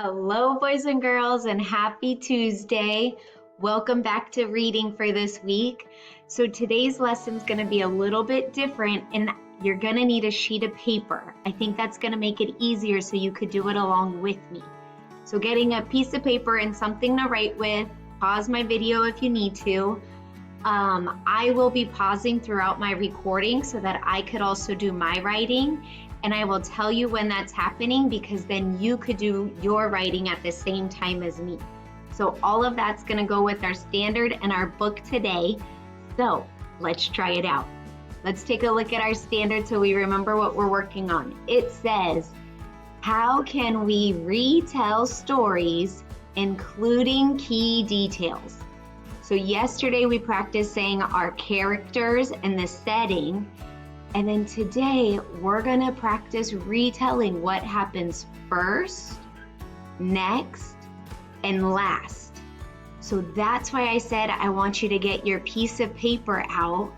Hello, boys and girls, and happy Tuesday. Welcome back to reading for this week. So today's lesson is going to be a little bit different, and you're going to need a sheet of paper. I think that's going to make it easier so you could do it along with me. So getting a piece of paper and something to write with, pause my video if you need to. I will be pausing throughout my recording so that I could also do my writing. And I will tell you when that's happening because then you could do your writing at the same time as me. So all of that's going to go with our standard and our book today. So let's try it out. Let's take a look at our standard so we remember what we're working on. It says, how can we retell stories including key details? So yesterday we practiced saying our characters and the setting. And then today, we're gonna practice retelling what happens first, next, and last. So that's why I said I want you to get your piece of paper out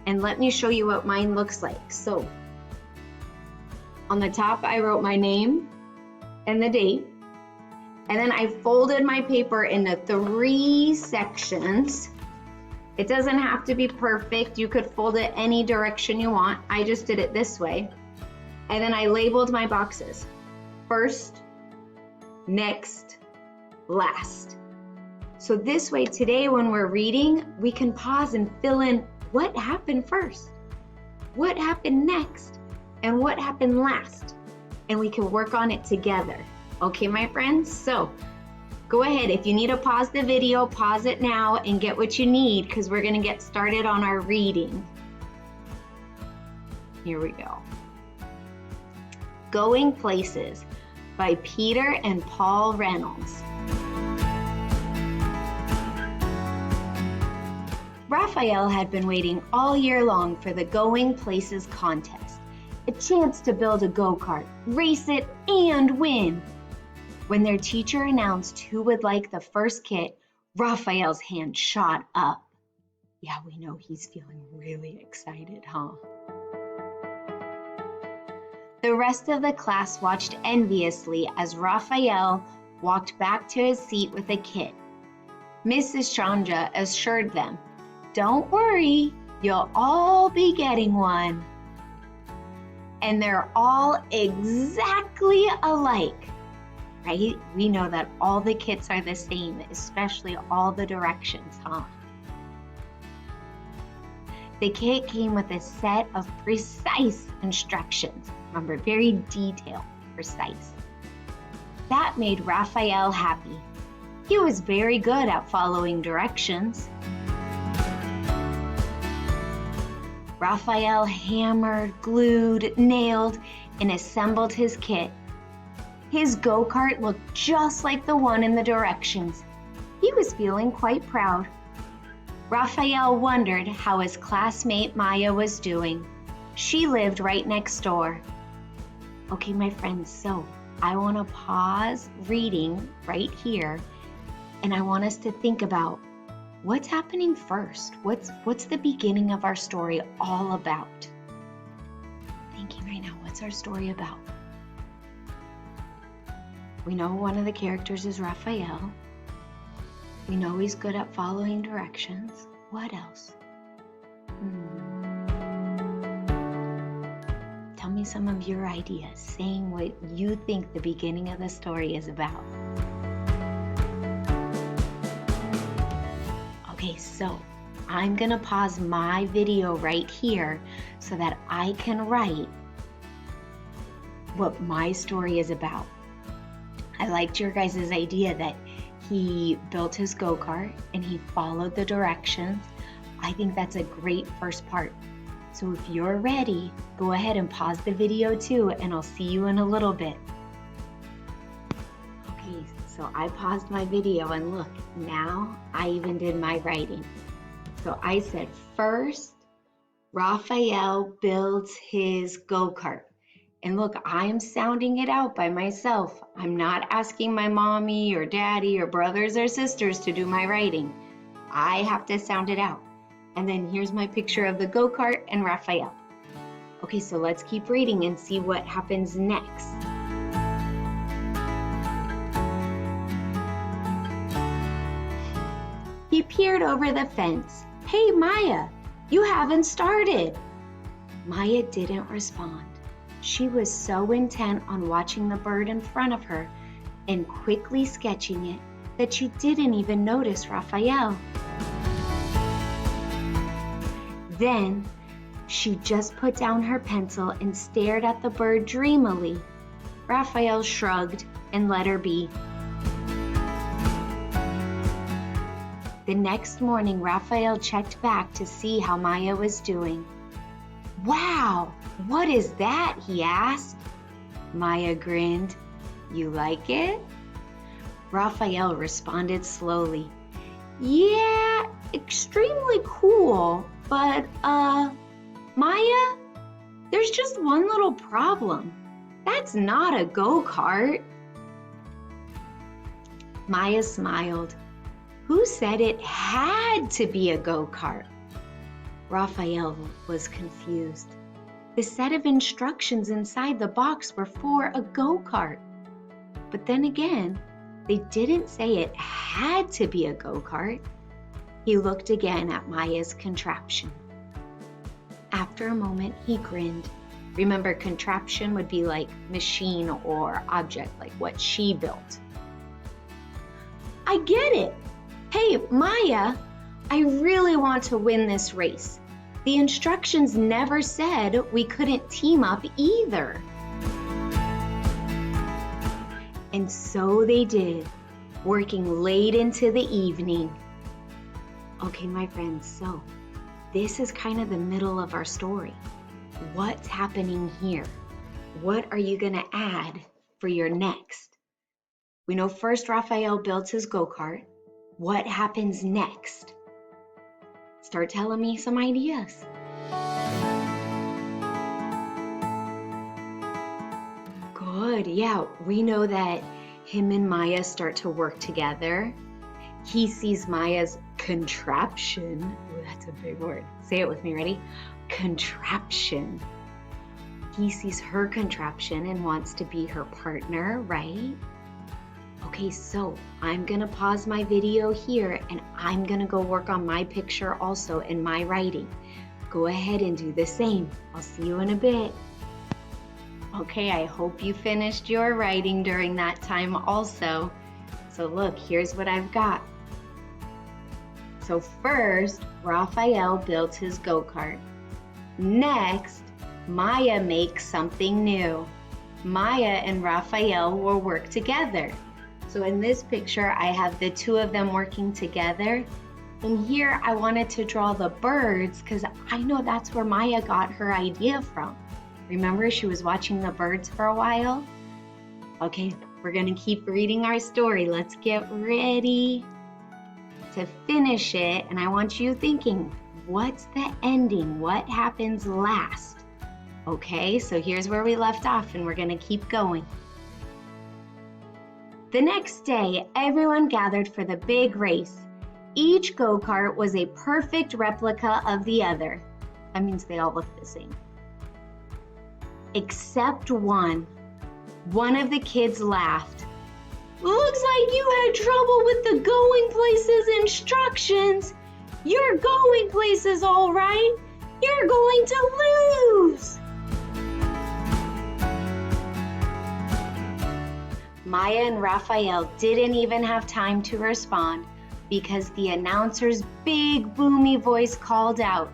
and let me show you what mine looks like. So on the top, I wrote my name and the date. And then I folded my paper into 3 sections. It doesn't have to be perfect. You could fold it any direction you want. I just did it this way. And then I labeled my boxes. First, next, last. So this way today when we're reading, we can pause and fill in what happened first, what happened next, and what happened last. And we can work on it together. Okay, my friends? So go ahead, if you need to pause the video, pause it now and get what you need because we're gonna get started on our reading. Here we go. Going Places by Peter and Paul Reynolds. Raphael had been waiting all year long for the Going Places contest, a chance to build a go-kart, race it, and win. When their teacher announced who would like the first kit, Raphael's hand shot up. Yeah, we know he's feeling really excited, huh? The rest of the class watched enviously as Raphael walked back to his seat with a kit. Mrs. Chandra assured them, "Don't worry, you'll all be getting one." And they're all exactly alike. Right? We know that all the kits are the same, especially all the directions, huh? The kit came with a set of precise instructions. Remember, very detailed, precise. That made Raphael happy. He was very good at following directions. Raphael hammered, glued, nailed, and assembled his kit. His go-kart looked just like the one in the directions. He was feeling quite proud. Raphael wondered how his classmate Maya was doing. She lived right next door. Okay, my friends, so I want to pause reading right here, and I want us to think about what's happening first. What's the beginning of our story all about? Thinking right now, what's our story about? We know one of the characters is Raphael. We know he's good at following directions. What else? Tell me some of your ideas, saying what you think the beginning of the story is about. Okay, so I'm gonna pause my video right here so that I can write what my story is about. I liked your guys' idea that he built his go-kart and he followed the directions. I think that's a great first part. So if you're ready, go ahead and pause the video too, and I'll see you in a little bit. Okay, so I paused my video and look, now I even did my writing. So I said, first, Raphael builds his go-kart. And look, I'm sounding it out by myself. I'm not asking my mommy or daddy or brothers or sisters to do my writing. I have to sound it out. And then here's my picture of the go-kart and Raphael. Okay, so let's keep reading and see what happens next. He peered over the fence. "Hey, Maya, you haven't started." Maya didn't respond. She was so intent on watching the bird in front of her and quickly sketching it that she didn't even notice Raphael. Then she just put down her pencil and stared at the bird dreamily. Raphael shrugged and let her be. The next morning, Raphael checked back to see how Maya was doing. "Wow, what is that?" he asked. Maya grinned. "You like it?" Raphael responded slowly. "Yeah, extremely cool, but Maya, there's just one little problem. That's not a go-kart." Maya smiled. "Who said it had to be a go-kart?" Raphael was confused. The set of instructions inside the box were for a go-kart. But then again, they didn't say it had to be a go-kart. He looked again at Maya's contraption. After a moment, he grinned. Remember, contraption would be like machine or object, like what she built. "I get it. Hey, Maya, I really want to win this race. The instructions never said we couldn't team up either." And so they did, working late into the evening. Okay, my friends, so this is kind of the middle of our story. What's happening here? What are you going to add for your next? We know first Raphael builds his go-kart. What happens next? Start telling me some ideas. Good, yeah, we know that him and Maya start to work together. He sees Maya's contraption. Ooh, that's a big word. Say it with me, ready? Contraption. He sees her contraption and wants to be her partner, right? Okay, so I'm gonna pause my video here and I'm gonna go work on my picture also and my writing. Go ahead and do the same. I'll see you in a bit. Okay, I hope you finished your writing during that time also. So look, here's what I've got. So first, Raphael built his go-kart. Next, Maya makes something new. Maya and Raphael will work together. So in this picture, I have the two of them working together. And here I wanted to draw the birds because I know that's where Maya got her idea from. Remember, she was watching the birds for a while? Okay, we're gonna keep reading our story. Let's get ready to finish it. And I want you thinking, what's the ending? What happens last? Okay, so here's where we left off and we're gonna keep going. The next day, everyone gathered for the big race. Each go-kart was a perfect replica of the other. That means they all look the same. Except one. One of the kids laughed. "Looks like you had trouble with the going places instructions. You're going places all right. You're going to lose." Maya and Raphael didn't even have time to respond because the announcer's big boomy voice called out,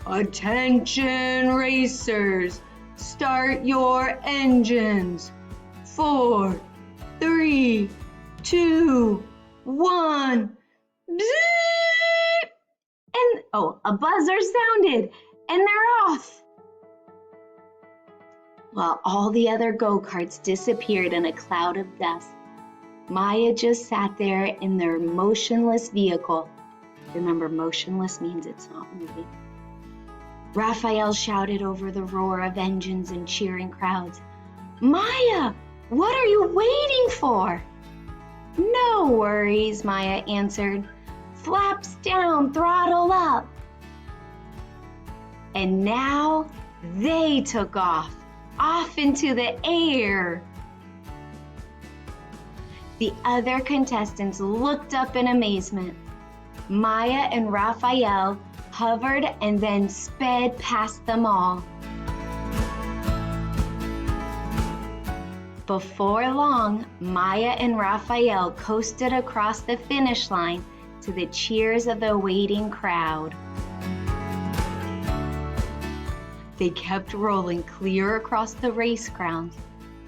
"Attention racers, start your engines. 4, 3, 2, 1. Beep! And a buzzer sounded and they're off. While all the other go-karts disappeared in a cloud of dust, Maya just sat there in their motionless vehicle. Remember, motionless means it's not moving. Raphael shouted over the roar of engines and cheering crowds, "Maya, what are you waiting for?" "No worries," Maya answered. "Flaps down, throttle up." And now they took off into the air. The other contestants looked up in amazement. Maya and Raphael hovered and then sped past them all. Before long, Maya and Raphael coasted across the finish line to the cheers of the waiting crowd. They kept rolling clear across the race grounds.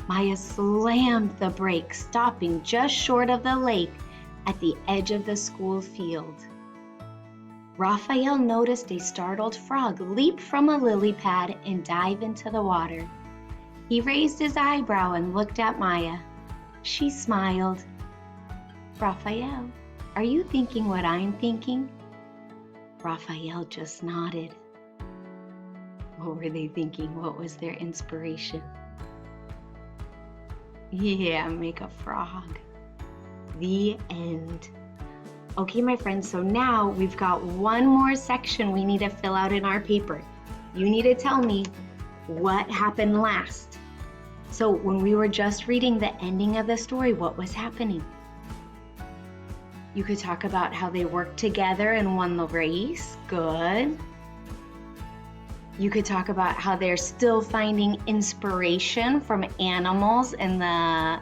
Maya slammed the brakes, stopping just short of the lake at the edge of the school field. Raphael noticed a startled frog leap from a lily pad and dive into the water. He raised his eyebrow and looked at Maya. She smiled. Raphael, are you thinking what I'm thinking? Raphael just nodded. What were they thinking? What was their inspiration? Yeah, make a frog. The end. Okay, my friends, so now we've got one more section we need to fill out in our paper. You need to tell me what happened last. So when we were just reading the ending of the story, what was happening? You could talk about how they worked together and won the race. Good. You could talk about how they're still finding inspiration from animals in the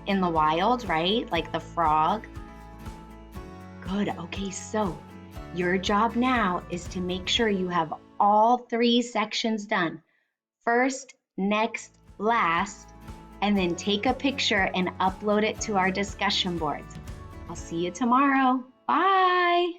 wild, right? Like the frog. Good. Okay, so your job now is to make sure you have all 3 sections done. First, next, last, and then take a picture and upload it to our discussion boards. I'll see you tomorrow. Bye.